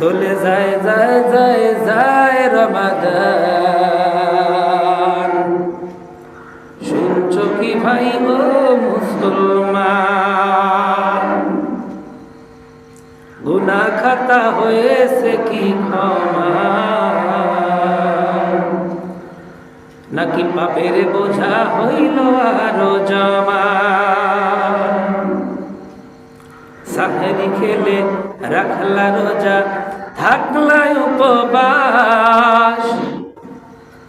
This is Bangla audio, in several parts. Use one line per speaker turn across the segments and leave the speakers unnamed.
চলে যায় যায় যায় যায় রমাদান। শুনছো কি ভাই ও মুসলমান, গুনাহ খাতা হয়েছে কি ক্ষমা, নাকি পাপের বোঝা হইল আরো জমা। সাহেরি খেলে রাখলা রোজা, থাকলা উপবাস,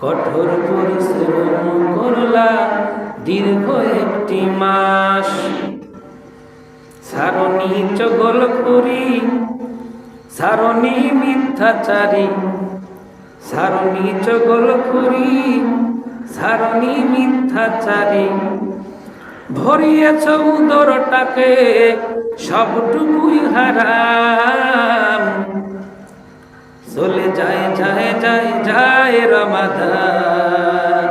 কঠোর পরিশ্রম করলা দীর্ঘ একটি মাস। সারণী চগলখুরি, সারণী মিথ্যাচারী, সারণী চগলখুরি, সারণী মিথ্যাচারী, ভরিয়েছ উদরটাকে সবটুকুই হারাম। চলে যায় যায় যায় যায় রমাদান।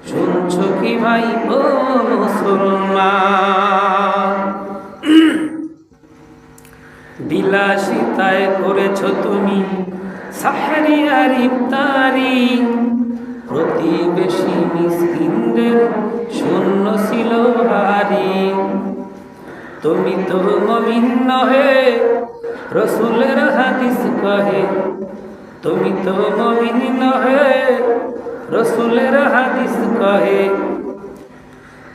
শুনছো কি ভাই ও মুসলমান, বিলাসিতায় করেছ তুমি সাহরি আর ইফতারি, প্রতিবেশী মিসকিনদের শূন্য ছিল ভারী। তুমি তো মুমিন নহে রসুলের হাদিস কহে, তুমি তো মুমিন নহে রসুলের হাদিস কহে।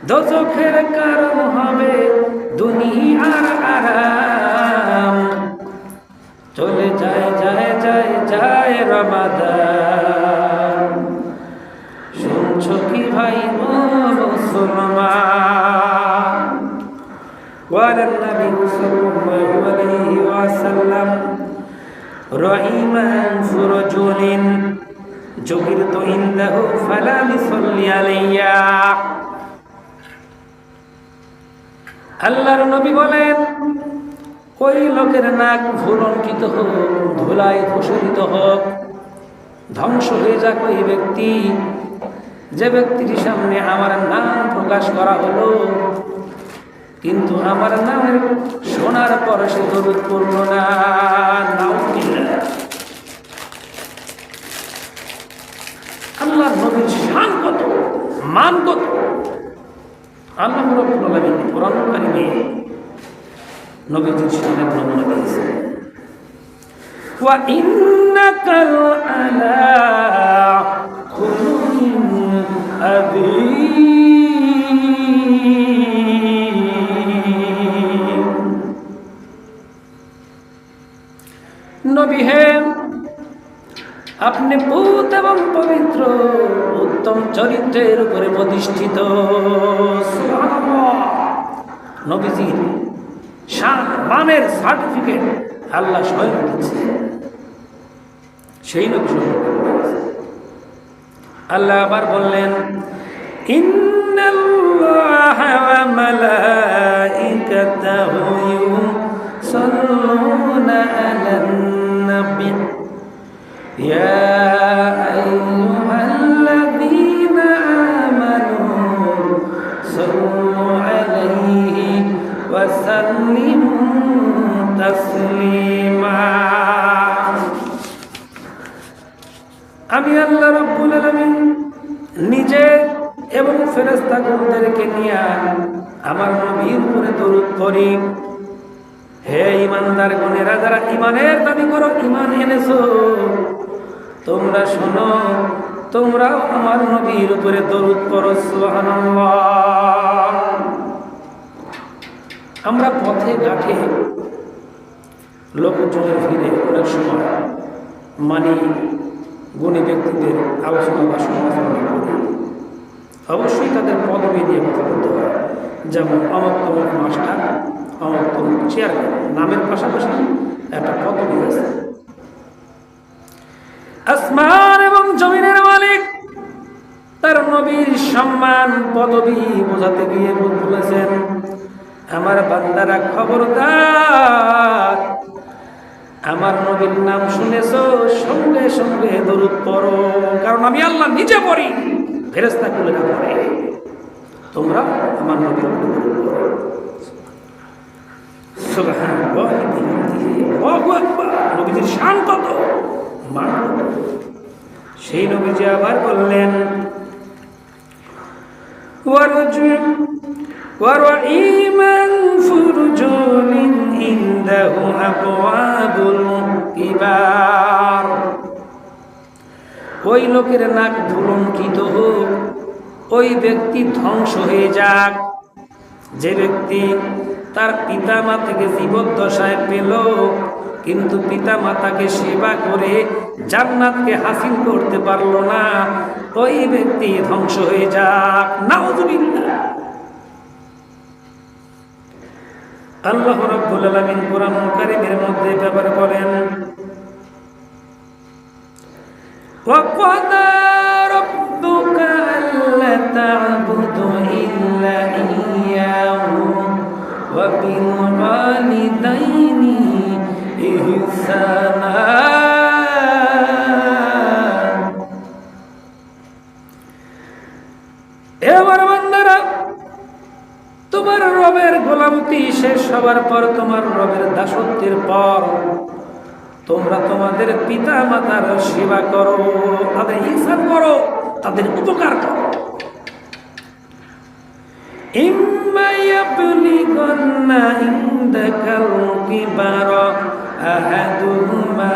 দোজখের কারণ হবে দুনিয়ার আরাম। চলে যায় যায় যায় যায় রমাদান। শুনছো কি ভাই ও মুসলমান। قال النبي صلى الله عليه وسلم رحم أنف رجل ذكرت عنده فلم يصلي علي। আল্লাহর নবী বলেন, ওই লোকের নাক ভুলঙ্কিত হোক, ধুলায় ধূসরিত হোক, ধ্বংস হয়ে যাক ওই ব্যক্তি, যে ব্যক্তির সামনে আমার নাম প্রকাশ করা হলো, কিন্তু আমার নাম শোনার পর সে দরুদ পড়ল না। আল্লাহর নবীর শান কত, মান কত! আল্লাহ রাব্বুল আলামিন কোরআন কারীমে নবীজির শানের নমুনা দিয়েছেন। ওয়া ইন্নাকা আলা খুলুকিন আযীম। নবী হে, আপনি পুত এবং পবিত্র উত্তম চরিত্রের উপরে প্রতিষ্ঠিত। সুবহানাল্লাহ। নবীজির শান মানের সার্টিফিকেট আল্লাহ স্বয়ং দিচ্ছে, সেই নবী আল্লাহ আবার বললেন, ইন্নাল্লাহা ওয়া মালাইকাতাহু ইউসাল্লুনা আলান নবী ইয়া আইয়ুহাল্লাযীনা আমানু সাল্লু আলাইহি ওয়া সাল্লিমু তাসলিমা। আমি আল্লাহ রাব্বুল আলামিন নিজে এবং ফেরেশতাগণদেরকে নিয়ে আমার নবীর উপরে দরুদ পড়ি। হে ঈমানদারগণেরা, যারা ঈমানের দাবি করো, ঈমান এনেছো, তোমরা শোনো, তোমরাও আমার নবীর উপরে দরুদ পড়ো। সুবহানাল্লাহ। আমরা পথে ঘাটে লোকজনের ভিড়ে অনেক সময় গুণী ব্যক্তিদের আলোচনা বা সমালোচনা করি। অবশ্যই তাদের পদবি নিয়ে কথা বলতে হয়, যেমন অমুক তমুক মাস্টার, অমুক তমুক চেয়ারম্যান, নামের পাশাপাশি একটা পদবি আছে। আসমান এবং জমিনের মালিক তার নবীর সম্মান পদবি বোঝাতে গিয়ে বলেছেন, আমার বান্দারা খবরদার, আমার নবীর নাম শুনেছো, সঙ্গে সঙ্গে দরুদ পড়ো, কারণ আমি আল্লাহ নিজে পড়ি, ফেরেশতাগুলোরা পড়ে, তোমরা আমার নবীর দরুদ পড়ো। সুবহানাল্লাহ, আল্লাহু আকবার। সেই নবীজি আবার বললেন ওয়ারজুম ওয়ারঈমান ফুরজুলিন ইনদাহু আবওয়াবুল কিবার। ওই লোকের নাক ধুলঙ্কিত হোক, ওই ব্যক্তি ধ্বংস হয়ে যাক যে ব্যক্তি তার পিতা মাতাকে জীবদ্দশায় পেল কিন্তু পিতা মাতাকে সেবা করে জান্নাতকে হাসিল করতে পারলো না, ওই ব্যক্তি ধ্বংস হয়ে যাক। নাউযুবিল্লাহ। আল্লাহ রাব্বুল আলামিন কোরআনুল কারীমের মধ্যে ব্যাপারে বলেন وَقَضَى رَبُّكَ أَلَّا تَعْبُدُوا إِلَّا إِيَّاهُ وَبِالْوَالِدَيْنِ إِحْسَانًا। এবার বান্দারা, তোমার রবের গোলামতি শেষ হবার পর, তোমার রবের দাসত্বের পর তোমরা তোমাদের পিতা মাতার সেবা করো, তাদের ইহসান করো, তাদের উপকার করো। ইম্মা ইয়াবলিগান্না ইনদাকাল কিবারা আহাদুহুমা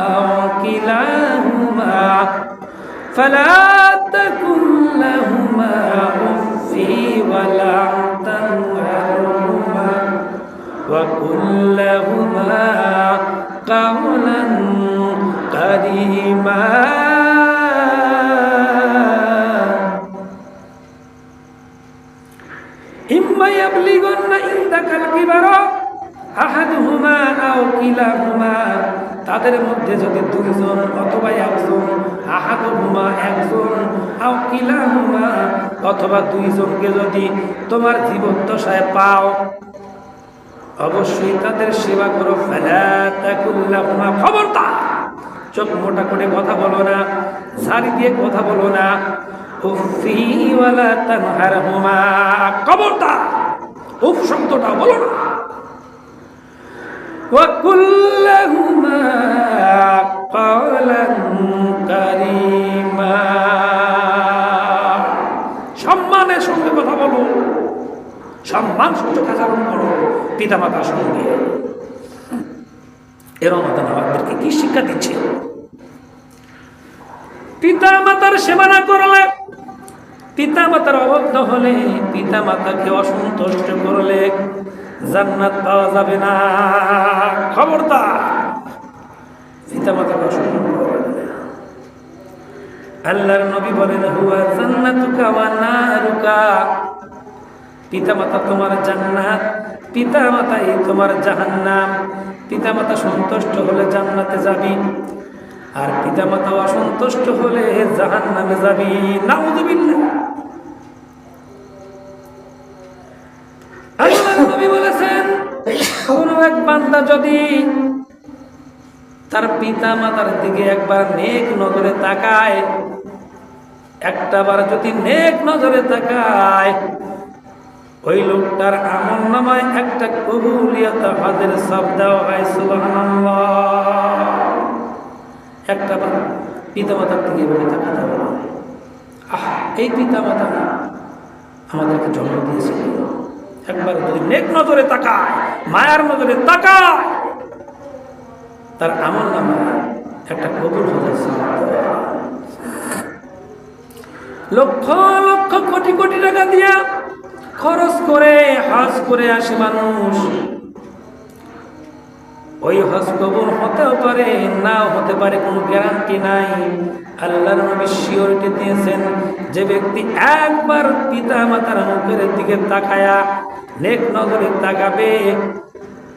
আও কিলাহুমা ফালা তাকুল লাহুমা উফফি ওয়ালা তানহারহুমা ওয়া কুল লাহুমা قولا كريما। إما يبلغن عندك الكبر أحدهما أو كلاهما, তাদের মধ্যে যদি দুইজন অথবা একজন, আহাদুহুমা একজন, আও কিলাহুমা অথবা দুইজনকে যদি তোমার জীবদ্দশায় পাও, অবশ্যই তাদের সেবা করো। ফালা তাকুল লাহুমা, খবরদার চোখ মোটা করে কথা বলো না, ঝাড়ি দিয়ে কথা বলো না। উফি ওয়ালা তানহারহুমা, খবরদার উফ শব্দটা বলো না। ওয়া কুল লাহুমা কাওলান কারীমা, সম্মানের সঙ্গে কথা বলো, সম্মান সূচক আচরণ করো পিতা মাতার সঙ্গে। এর রমাদান আমাদেরকে কি শিক্ষা দিচ্ছে? পিতা মাতার সেবা না করলে, পিতা মাতার অবদ্ধ হলে, পিতা মাতাকে অসন্তুষ্ট করলে জান্নাত পাওয়া যাবে না। খবরদার পিতা মাতাকে অসন্তুষ্ট করবে না। আল্লাহর নবী বলেন হুয়া জান্নাতুকা ওয়া নারুকা, পিতা মাতা তোমার জান্নাত, পিতা মাতাই তোমার জাহান্নাম। পিতা মাতা সন্তুষ্ট হলে জান্নাতে যাবি, আর পিতা মাতা অসন্তুষ্ট হলে জাহান্নামে যাবি। নাউযুবিল্লাহ। আল্লাহর নবী বলেছেন কোন এক বান্দা যদি তার পিতা মাতার দিকে একবার নেক নজরে তাকায়, একটাবার যদি নেক নজরে তাকায়, ওই লোকটার আমল নামায় একটা কবুলিয়ত হজের সব দেওয়া হয়। সুবহানাল্লাহ। একটা পিতা মাতার দিকে বলে তাকাতে হবে, এই পিতা মাতা আমাদেরকে জন্ম দিয়েছিল, একবার যদি নেক নজরে তাকায়, মায়ার নজরে তাকায়, তার আমল নামায় একটা কবুল হজের সব দেওয়া হয়। লক্ষ লক্ষ কোটি কোটি টাকা দিয়া খরচ করে হজ করে আসে মানুষ, ওই হজ কবুল হতেও পারে নাও হতে পারে, কোনো গ্যারান্টি নাই। আল্লাহর নবী সিওরিটি দিয়েছেন, যে ব্যক্তি একবার পিতা মাতার মুখের দিকে তাকায়া নেক নজরে তাকাবে,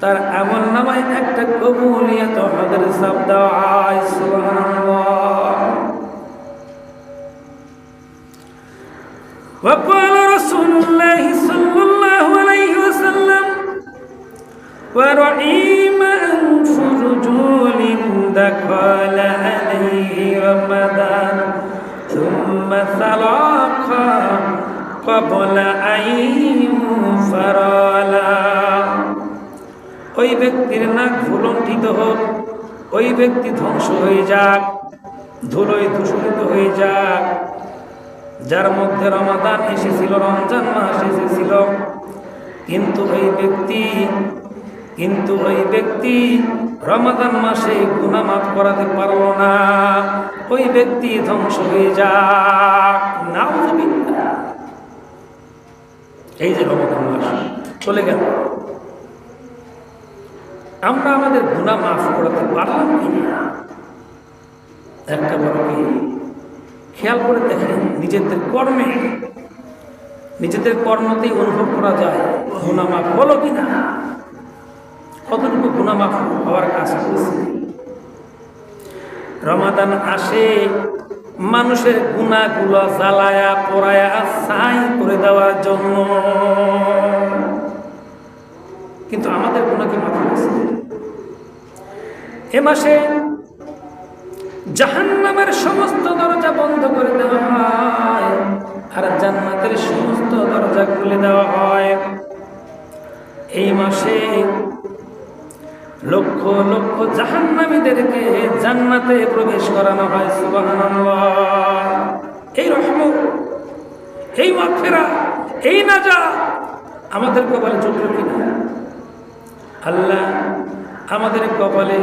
তার আমল নামায় একটা কবুলিয়ত হজের সওয়াব দেওয়া হয়। সুবহানাল্লাহ। وقال رسول الله صلى الله عليه وسلم ورحيم أنف رجول دخل عليه رمضان ثم سلخ قبل أن يغفر له। ওই ব্যক্তির নাক ভুলণ্ঠিত হোক, ওই ব্যক্তি ধ্বংস হয়ে যাক ধুলোয় ধূসরিত হয়ে যাক। যার মধ্যে রমাদান এসেছিল, রমজান মাস এসেছিল, কিন্তু ওই ব্যক্তি রমাদান মাসে গুনাহ মাফ করাতে পারলো না। ওই ব্যক্তি ধ্বংস হয়ে যাক। নাউযুবিল্লাহ। এই যে রমাদান মাস চলে গেল, আমরা আমাদের গুনাহ মাফ করাতে পারলাম কিনা? একটা বড় কি খেয়াল করে দেখেন, নিজেদের কর্মতেই অনুভব করা যায় গুনাহ মাফ হলো কিনা, কতটুকু গুনাহ মাফ হওয়ার কাজ করেছে। রমাদান আসে মানুষের গুনাহগুলো জ্বালায়া পোড়ায়া ছাই করে দেওয়ার জন্য, কিন্তু আমাদের গুনাহ কি মাফ হয়েছে? এ মাসে জাহান্নামের সমস্ত দরজা বন্ধ করে দেওয়া হয় আর জান্নাতের সমস্ত দরজা খুলে দেওয়া হয়। এই মাসে লক্ষ লক্ষ জাহান্নামীদেরকে জান্নাতে প্রবেশ করানো হয়। সুবহানাল্লাহ। এই রহমত, এই মাগফিরাত, এই নাজাত আমাদের কপালে জুটল কিনা? আল্লাহ আমাদের কপালে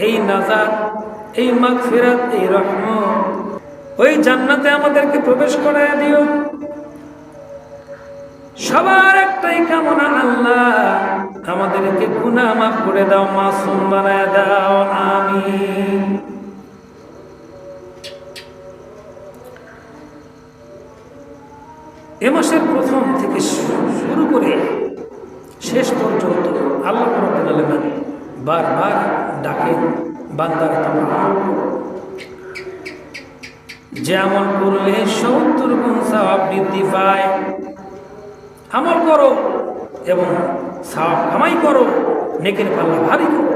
এই নাজাত, এই মাগফিরাত, এই রহমত, ওই জান্নাতে আমাদেরকে প্রবেশ করায় দিও। সবার একটাই কামনা, আল্লাহ আমাদেরকে গুনাহ মাফ করে দাও, মাসুম বানায় দাও, আমিন। এ মাসের প্রথম থেকে শুরু করে শেষ পর্যন্ত আল্লাহ রাব্বুল আলামিন বারবার ডাকেন, বান্দার তোমরা যে আমল করলে 70 গুণ সওয়াব বৃদ্ধি পায়, আমল করো এবং সওয়াব কামাই করো, নেকের পাল্লা ভারী করো।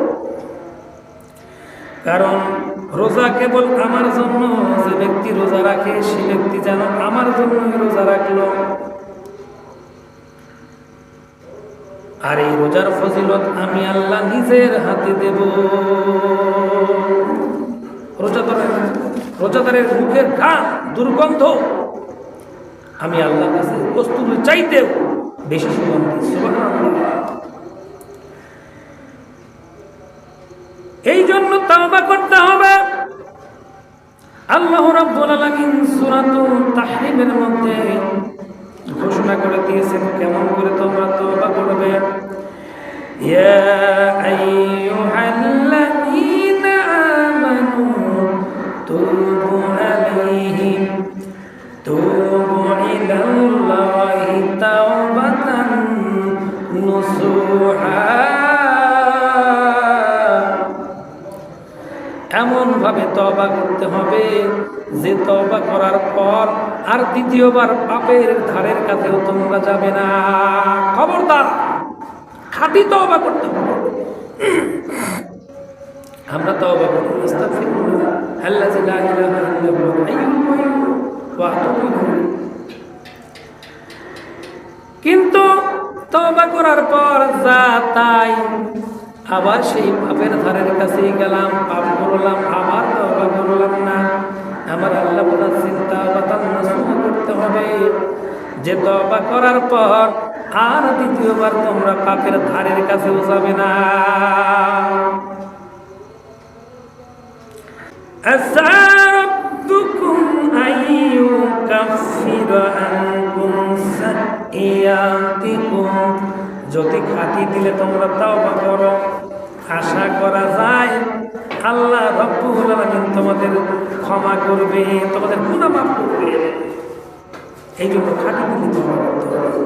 কারণ রোজা কেবল আমার জন্য, যে ব্যক্তি রোজা রাখে সে ব্যক্তি যেন আমার জন্য রোজা রাখলো। আর এই রোজার ফজিলত আমি আল্লাহ নিজের হাতে দেব। রোজাদারের মুখের ঘাম, দুর্গন্ধ আমি আল্লাহর কাছে কস্তুরীর চাইতেও বেশি সুগন্ধি। সুবহানাল্লাহ। এই জন্য তাওবা করতে হবে। আল্লাহ রাব্বুল আলামিন সূরাতুল তাহরিমের মধ্যে ঘোষণা করে দিয়েছেন কেমন করে তোমরা তওবা করবে। ইয়া আইয়ুহাল্লাযীনা আমানু তুবু আলাইহিম তুবু ইলাল্লাহি তাওবাতান নুসুহা। এমন ভাবে তওবা করতে হবে যে তওবা করার পর আর দ্বিতীয়বার পাপের ধারের কাছেও তোমরা যাবে না। খবরদার, খাঁটি তওবা করতে হবে। আমরা তওবা করি, আস্তাগফিরুল্লাহ আল্লাযী লা ইলাহা ইল্লা হুয়াল হাইয়ুল কাইয়্যুম ওয়া আতুবু ইলাইহি। কিন্তু তওবা করার পর যা তাই আবার সেই পাপের ধারের কাছেই গেলাম, পাপ করলাম, আবার তওবা করলাম না। আমার আল্লাহ বলেছেন তাওবাতান নাসুহা করতে হবে, যে তওবা করার পর আর দ্বিতীয়বার তোমরা পাপের ধারের কাছেও যাবে না। আসা রাব্বুকুম আইয়ুকাফিরা আনকুম সাইয়্যাতিকুম। যদি খাঁটি দিলে তোমরা তওবা করো, আশা করা যায় আল্লাহ রাব্বুল আলামিন তোমাদের ক্ষমা করবে, তোমাদের গুনাহ মাফ করবে। এই জন্য খাঁটি দিলে তওবা করতে হবে।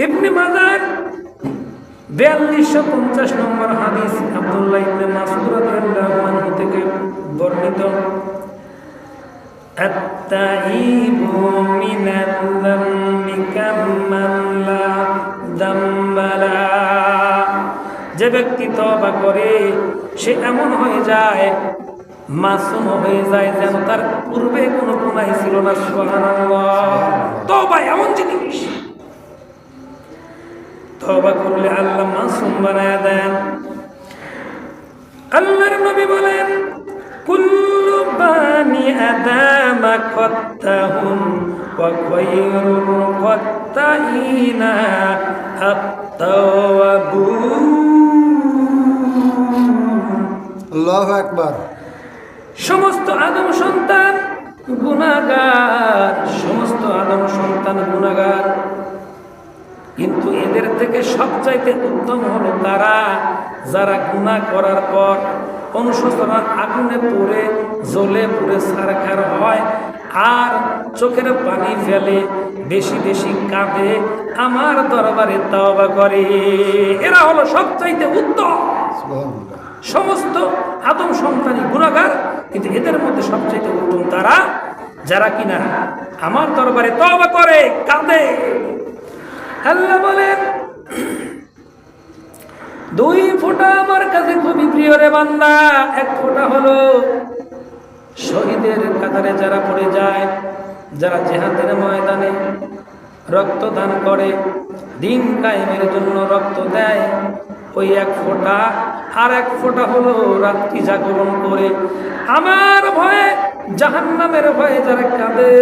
ইবনে মাজাহ 4250 নম্বর হাদিস আব্দুল্লাহ ইবনে মাসউদ রাদিয়াল্লাহু আনহু থেকে বর্ণিত। আত-তাইবু মিনাল যামবি কাম্মান লা যামবা লা। যে ব্যক্তি তওবা করে সে এমন হয়ে যায়, মাসুম হয়ে যায়, যেন তার পূর্বে কোনো গুনাহ ছিল না। সুবহানাল্লাহ। তওবা এমন জিনিস, তওবা করলে আল্লাহ মাসুম বানায় দেন। আল্লাহর নবী বলেন কুল্লু বানি আদম খাত্তাহুম ওয়া খায়রুল খাত্তাইনা আত-তাওয়াবুন।
আল্লাহু আকবার।
সমস্ত আদম সন্তান গুনাহগার, সমস্ত আদম সন্তান গুনাহগার, কিন্তু এদের থেকে সবচাইতে উত্তম হলো তারা যারা গুনাহ করার পর অনুশোচনার আগুনে পড়ে জ্বলে পুড়ে ছারখার হয় আর চোখের পানি ফেলে, বেশি বেশি কাঁদে, আমার দরবারে তওবা করে। এরা হলো সবচাইতে উত্তম।
সুবহানাল্লাহ।
সমস্ত আদম সন্তানই গুনাহগার, কিন্তু এদের মধ্যে সবচাইতে উত্তম তারা যারা কিনা আমার দরবারে তওবা করে, কাঁদে। আল্লাহ বলেন দুই ফোঁটা আমার কাছে খুবই প্রিয় রে বান্দা। এক ফোঁটা হলো শহীদের কাতারে যারা পড়ে যায়, যারা জিহাদের ময়দানে রক্ত দান করে, দিন কায়েমের জন্য রক্ত দেয়, ওই এক ফোঁটা। আর এক ফোঁটা হলো রাত্রি জাগরণ করে আমার ভয়ে, জাহান্নামের ভয়ে যারা কাঁদে।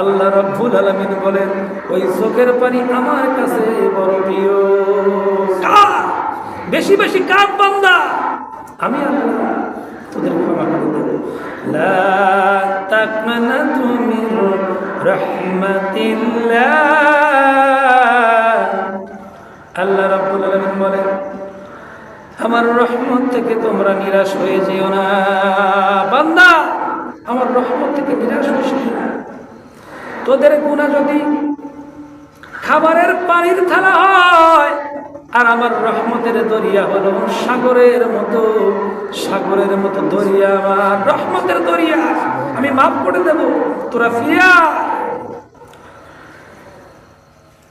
আল্লাহ রাব্বুল আলামিন বলেন ওই চোখের পানি আমার কাছে বড় প্রিয়। কাঁদ, বেশি বেশি কাঁদ বান্দা, আমি আল্লাহ তোদের ক্ষমা করে দেব। লা তাকনাতু মির রাহমাতিল্লাহ। আল্লাহ রাব্বুল আলামিন বলেন আমার রহমত থেকে তোমরা নিরাশ হয়ে যেও না বান্দা, আমার রহমত থেকে নিরাশ হইস না। তোদের গুনাহ যদি খাবারের পানির থালা হয় আর আমার রহমতের দরিয়া হলো সাগরের মতো, সাগরের মতো দরিয়া, আমার রহমতের দরিয়া, আমি মাফ করে দেব, তোরা ফিরিয়া।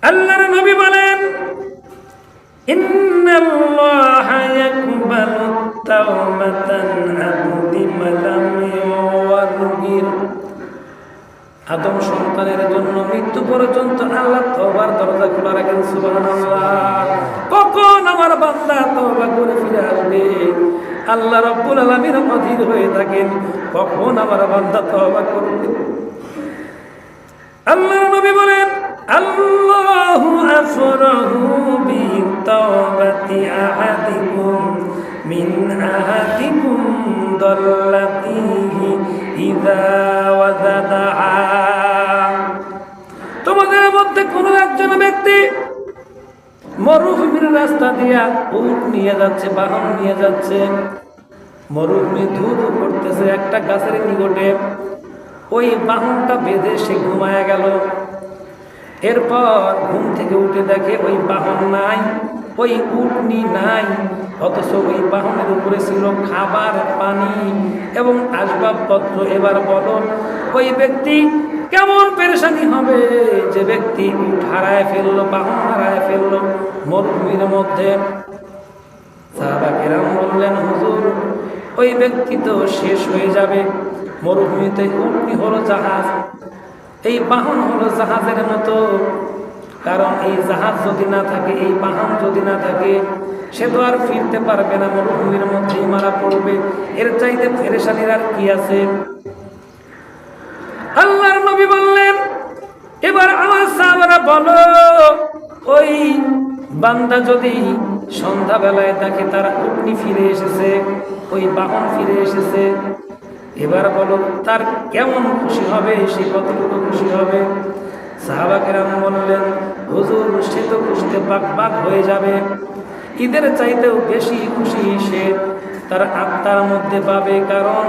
আল্লাহর নবী বলেন ইন্নাল্লাহা ইয়াকবালু তাওবাতান আবদি মালাম ইউওয়ারগির। আদম সন্তানের জন্য মৃত্যু পর্যন্ত আল্লাহ তওবার দরজা খোলা রাখেন। সুবহানাল্লাহ। কখন আমার বান্দা তওবা করে ফিরে আসবে আল্লাহ রাব্বুল আলামিন অধীর হয়ে থাকেন, কখন আমার বান্দা তওবা করবে। আল্লাহর নবী বলেন আল্লাহু আফরাহু বিতাওবাতি আহাদিকুম মিন আহাদিকুম দাল্লাতিহি ইযা ওয়াজাদাহা। তোমাদের মধ্যে কোনো একজন ব্যক্তি মরুভূমির রাস্তা দিয়া উট নিয়ে যাচ্ছে, বাহন নিয়ে যাচ্ছে, মরুভূমি ধু ধু করতেছে, একটা গাছের নিকটে ওই বাহনটা বেঁধে সে ঘুমায়া গেল। এরপর ঘুম থেকে উঠে দেখে ওই বাহন নাই, ওই উটনি নাই, অথচ ওই বাহনের উপরে ছিল খাবার, পানি এবং আসবাবপত্র। এবার বলো ওই ব্যক্তি কেমন পেরেশানি হবে যে ব্যক্তি উট হারায় ফেললো, বাহন হারায় ফেললো মরুভূমির মধ্যে। সাহাবা কেরাম বললেন হুজুর ওই ব্যক্তি তো শেষ হয়ে যাবে। মরুভূমিতে উটনি হলো জাহাজ, এই বাহন হলো জাহাজের মতো। কারণ এই জাহাজ যদি না থাকে, এই বাহন যদি না থাকে, সে তো আর ফিরতে পারবে না, মরুভূমির মধ্যেই মারা পড়বে। এর চাইতে পেরেশানির আর কি আছে? আল্লাহর নবী বললেন এবার আমার সাহাবারা বলো ওই বান্দা যদি সন্ধ্যাবেলায় দেখে তার উটনি ফিরে এসেছে, ওই বাহন ফিরে এসেছে, এবার বলো তার কেমন খুশি হবে, সে কতটুকু খুশি হবে? সাহাবা কেরাম বললেন হুজুর সে তো খুশিতে বাক বাক হয়ে যাবে, ঈদের চাইতেও বেশি খুশি সে তার আত্মার মধ্যে পাবে। কারণ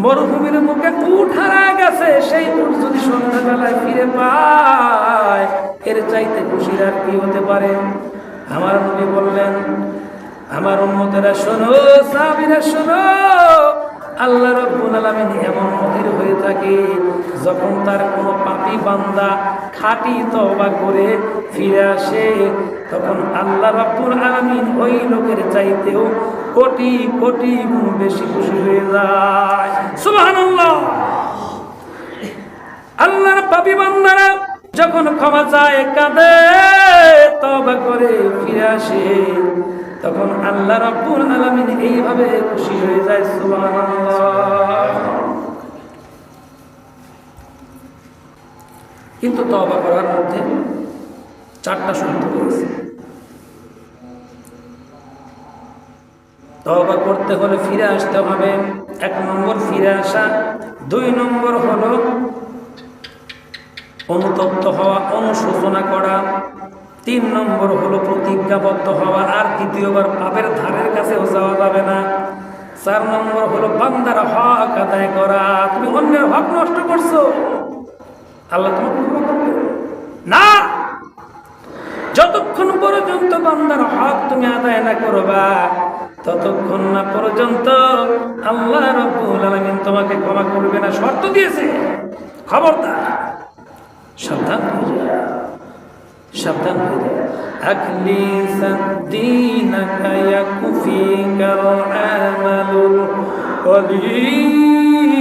মরুভূমির মুখে উট হারায় গেছে, সেই উট যদি সন্ধ্যাবেলায় ফিরে পায় এর চাইতে খুশির আর কি হতে পারে? আমার নবী বললেন আমার উম্মতেরা শোনো, সাহাবীরা শোনো, আল্লাহ রাব্বুল আলামিন এমন অধীর হয়ে থাকে যখন তার কোনো পাপী বান্দা খাঁটি তওবা করে ফিরে আসে, তখন আল্লাহ রাব্বুল আলামিন ওই লোকের চাইতেও কোটি কোটি গুণ বেশি খুশি হয়ে যায়। সুবহানাল্লাহ। আল্লাহর পাপী বান্দারা যখন ক্ষমা চায়, কাঁদে, তওবা করে ফিরে আসে, তখন আল্লাহ রাব্বুল আলামিন এইভাবে খুশি হয়ে যায়, সুবহানাল্লাহ। কিন্তু তওবা করার মধ্যে 4টা শর্ত রয়েছে। তওবা করতে হলে ফিরে আসতে হবে। 1 নম্বর ফিরে আসা, 2 নম্বর হলো অনুতপ্ত হওয়া, অনুশোচনা করা, 3 নম্বর হলো প্রতিজ্ঞাবদ্ধ হওয়া, আর দ্বিতীয়বার পাপের ধারের কাছেও যাওয়া যাবে না। 4 নম্বর হলো বান্দার হক আদায় করা। তুমি অন্যের হক নষ্ট করছো, আল্লাহ তোমাকে ক্ষমা করবে না। যতক্ষণ পর্যন্ত বান্দার হক তুমি আদায় না করবা, ততক্ষণ না পর্যন্ত আল্লাহ রাব্বুল আলামিন তোমাকে ক্ষমা করবে না। শর্ত দিয়েছে, খবরদার, সাবধান হয়ে যা, সাবধান হয়ে যা। আকলি সাদ্দিনাকা ইয়াকুফিকাল আমালুল কলিল।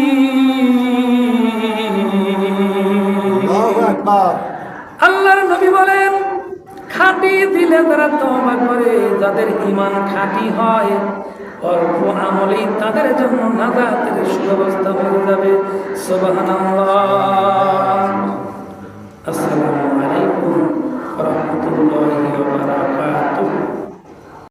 আল্লাহু আকবার।
আল্লাহর নবী বলেন, খাঁটি দিলে তারা তওবা করে, যাদের ঈমান খাঁটি হয়, অল্প আমলেই তাদের জন্য নাজাতের সুব্যবস্থা হয়ে যাবে। সুবহানাল্লাহ।